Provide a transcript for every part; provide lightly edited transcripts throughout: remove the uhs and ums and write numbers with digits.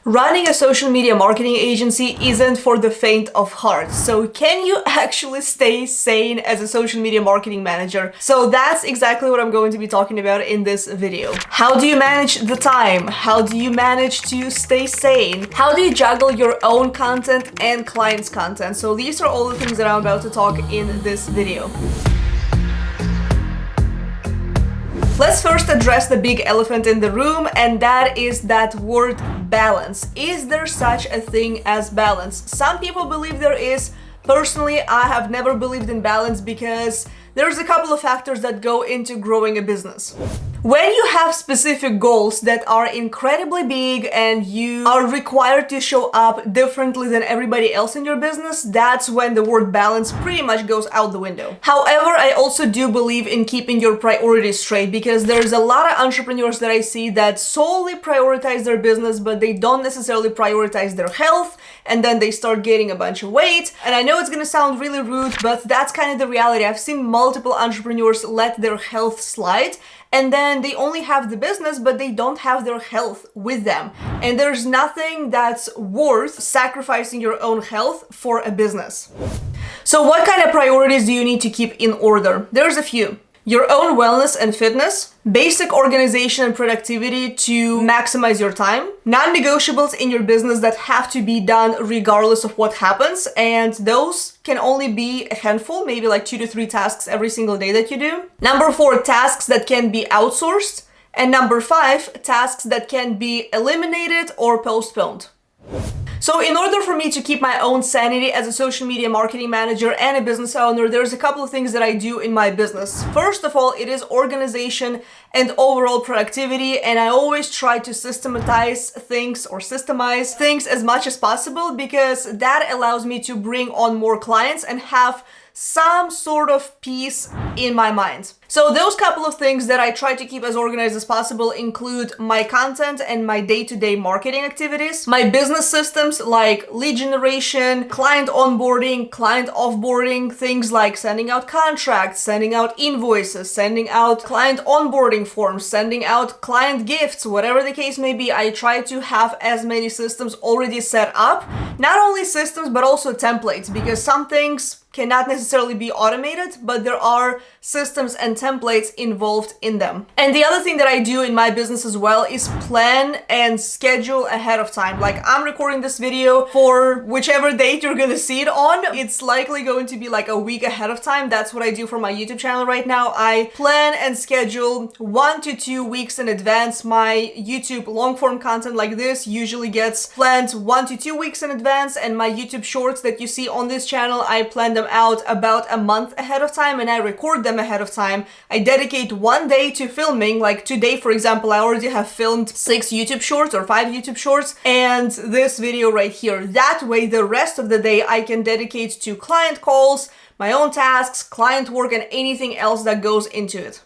Running a social media marketing agency isn't for the faint of heart. So can you actually stay sane as a social media marketing manager? So that's exactly what I'm going to be talking about in this video. How do you manage the time? How do you manage to stay sane? How do you juggle your own content and clients' content? So these are all the things that I'm about to talk in this video. Let's first address the big elephant in the room, and that is that word balance. Is there such a thing as balance? Some people believe there is. Personally, I have never believed in balance because there's a couple of factors that go into growing a business. When you have specific goals that are incredibly big and you are required to show up differently than everybody else in your business, that's when the word balance pretty much goes out the window. However, I also do believe in keeping your priorities straight, because there's a lot of entrepreneurs that I see that solely prioritize their business, but they don't necessarily prioritize their health, and then they start gaining a bunch of weight. And I know it's gonna sound really rude, but that's kind of the reality. I've seen multiple entrepreneurs let their health slide, and then they only have the business, but they don't have their health with them. And there's nothing that's worth sacrificing your own health for a business. So what kind of priorities do you need to keep in order? There's a few. Your own wellness and fitness, basic organization and productivity to maximize your time, non-negotiables in your business that have to be done regardless of what happens, and those can only be a handful, maybe like 2 to 3 tasks every single day that you do. Number 4, tasks that can be outsourced. And number 5, tasks that can be eliminated or postponed. So in order for me to keep my own sanity as a social media marketing manager and a business owner, there's a couple of things that I do in my business. First of all, it is organization and overall productivity, and I always try to systemize things as much as possible, because that allows me to bring on more clients and have some sort of peace in my mind. So those couple of things that I try to keep as organized as possible include my content and my day-to-day marketing activities, my business systems like lead generation, client onboarding, client offboarding, things like sending out contracts, sending out invoices, sending out client onboarding forms, sending out client gifts, whatever the case may be. I try to have as many systems already set up, not only systems, but also templates, because some things cannot necessarily be automated, but there are systems and templates involved in them. And the other thing that I do in my business as well is plan and schedule ahead of time. Like, I'm recording this video for whichever date you're gonna see it on. It's likely going to be like a week ahead of time. That's what I do for my YouTube channel right now. I plan and schedule 1 to 2 weeks in advance. My YouTube long form content like this usually gets planned 1 to 2 weeks in advance, and my YouTube shorts that you see on this channel, I plan them out about a month ahead of time, and I record them ahead of time. I dedicate 1 day to filming. Like today, for example, I already have filmed 6 YouTube shorts or 5 YouTube shorts, and this video right here. That way, the rest of the day I can dedicate to client calls, my own tasks, client work, and anything else that goes into it.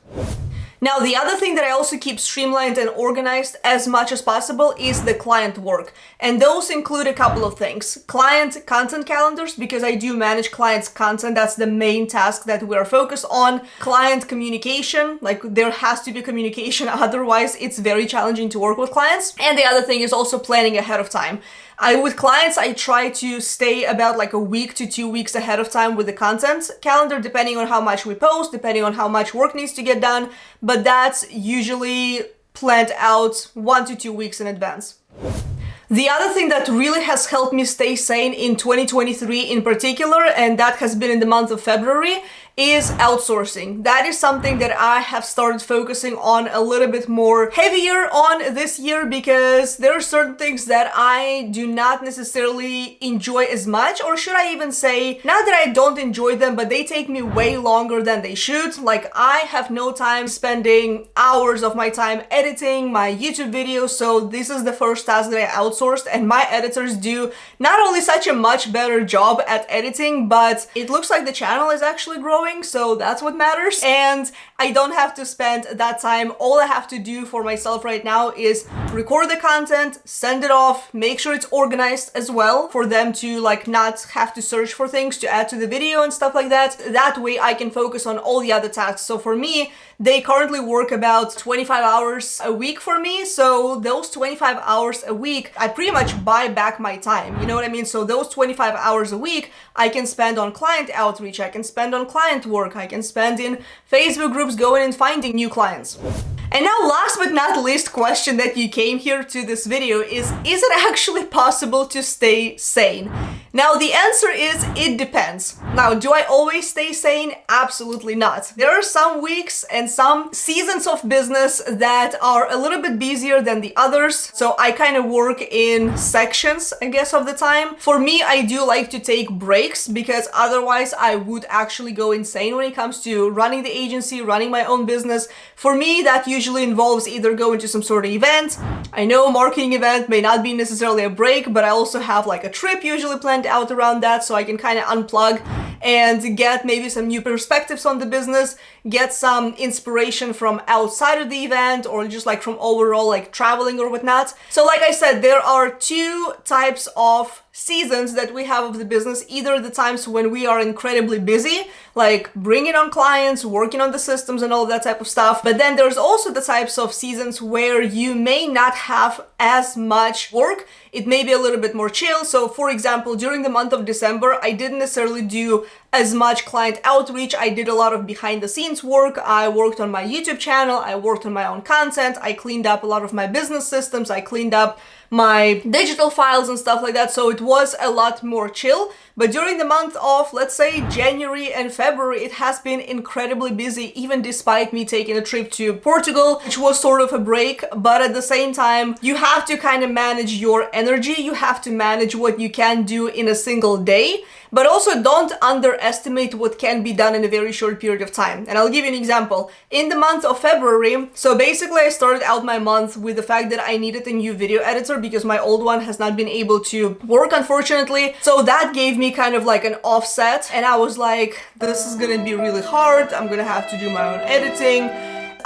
Now, the other thing that I also keep streamlined and organized as much as possible is the client work. And those include a couple of things. Client content calendars, because I do manage clients' content. That's the main task that we are focused on. Client communication, like there has to be communication, otherwise it's very challenging to work with clients. And the other thing is also planning ahead of time. With clients, I try to stay about like a week to 2 weeks ahead of time with the content calendar, depending on how much we post, depending on how much work needs to get done. But that's usually planned out 1 to 2 weeks in advance. The other thing that really has helped me stay sane in 2023 in particular, and that has been in the month of February, is outsourcing. That is something that I have started focusing on a little bit more heavier on this year, because there are certain things that I do not necessarily enjoy as much, or should I even say, not that I don't enjoy them, but they take me way longer than they should. Like, I have no time spending hours of my time editing my YouTube videos, so this is the first task that I outsourced, and my editors do not only such a much better job at editing, but it looks like the channel is actually growing. growing, so that's what matters. And I don't have to spend that time. All I have to do for myself right now is record the content, send it off, make sure it's organized as well for them to like not have to search for things to add to the video and stuff like that. That way I can focus on all the other tasks. So for me, they currently work about 25 hours a week for me. So those 25 hours a week, I pretty much buy back my time. You know what I mean? So those 25 hours a week, I can spend on client outreach, I can spend on client work, I can spend in Facebook groups going and finding new clients. And now, last but not least question that you came here to this video is it actually possible to stay sane? Now, the answer is it depends. Now, do I always stay sane? Absolutely not. There are some weeks and some seasons of business that are a little bit busier than the others. So I kind of work in sections, I guess, of the time. For me, I do like to take breaks because otherwise I would actually go insane when it comes to running the agency, running my own business. For me, that usually involves either going to some sort of event. I know marketing event may not be necessarily a break, but I also have like a trip usually planned out around that, so I can kind of unplug and get maybe some new perspectives on the business, get some inspiration from outside of the event or just like from overall like traveling or whatnot. So like I said, there are two types of seasons that we have of the business. Either the times when we are incredibly busy, like bringing on clients, working on the systems and all that type of stuff. But then there's also the types of seasons where you may not have as much work. It may be a little bit more chill. So for example, during the month of December, I didn't necessarily do as much client outreach. I did a lot of behind the scenes work. I worked on my YouTube channel. I worked on my own content. I cleaned up a lot of my business systems. I cleaned up my digital files and stuff like that. So it was a lot more chill. But during the month of, let's say, January and February, it has been incredibly busy, even despite me taking a trip to Portugal, which was sort of a break. But at the same time, you have to kind of manage your energy. You have to manage what you can do in a single day. But also don't underestimate what can be done in a very short period of time. And I'll give you an example. In the month of February, so basically I started out my month with the fact that I needed a new video editor because my old one has not been able to work, unfortunately. So that gave me kind of like an offset. And I was like, this is gonna be really hard. I'm gonna have to do my own editing.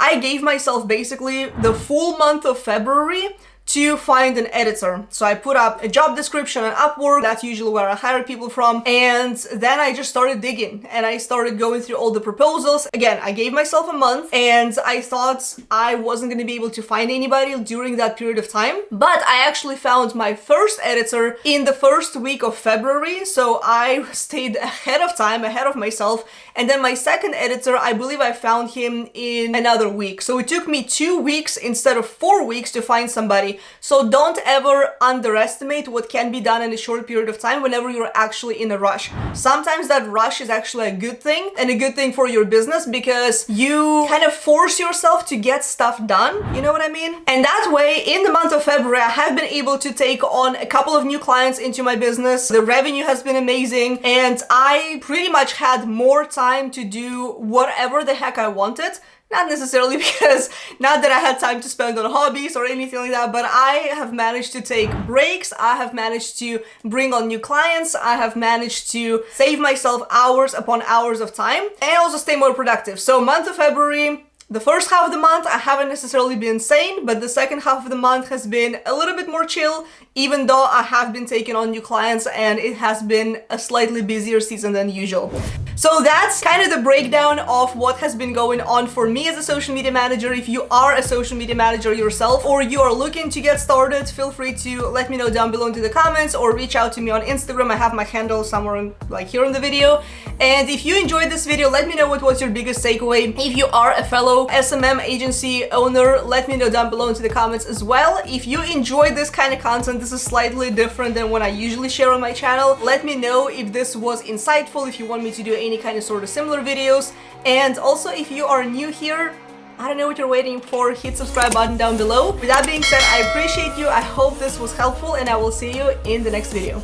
I gave myself basically the full month of February to find an editor. So I put up a job description on Upwork. That's usually where I hire people from. And then I just started digging and I started going through all the proposals. Again, I gave myself a month and I thought I wasn't going to be able to find anybody during that period of time. But I actually found my first editor in the first week of February. So I stayed ahead of time, ahead of myself. And then my second editor, I believe I found him in another week. So it took me 2 weeks instead of 4 weeks to find somebody. So don't ever underestimate what can be done in a short period of time whenever you're actually in a rush. Sometimes that rush is actually a good thing and a good thing for your business because you kind of force yourself to get stuff done. You know what I mean? And that way, in the month of February, I have been able to take on a couple of new clients into my business. The revenue has been amazing and I pretty much had more time to do whatever the heck I wanted. Not necessarily because, not that I had time to spend on hobbies or anything like that, but I have managed to take breaks. I have managed to bring on new clients. I have managed to save myself hours upon hours of time and also stay more productive. So month of February, the first half of the month, I haven't necessarily been sane, but the second half of the month has been a little bit more chill, even though I have been taking on new clients and it has been a slightly busier season than usual. So that's kind of the breakdown of what has been going on for me as a social media manager. If you are a social media manager yourself or you are looking to get started, feel free to let me know down below into the comments or reach out to me on Instagram. I have my handle somewhere like here in the video. And if you enjoyed this video, let me know what was your biggest takeaway. If you are a fellow SMM agency owner, let me know down below into the comments as well. If you enjoyed this kind of content, this is slightly different than what I usually share on my channel. Let me know if this was insightful, if you want me to do any kind of sort of similar videos. And also, if you are new here, I don't know what you're waiting for, hit subscribe button down below. With that being said, I appreciate you. I hope this was helpful and I will see you in the next video.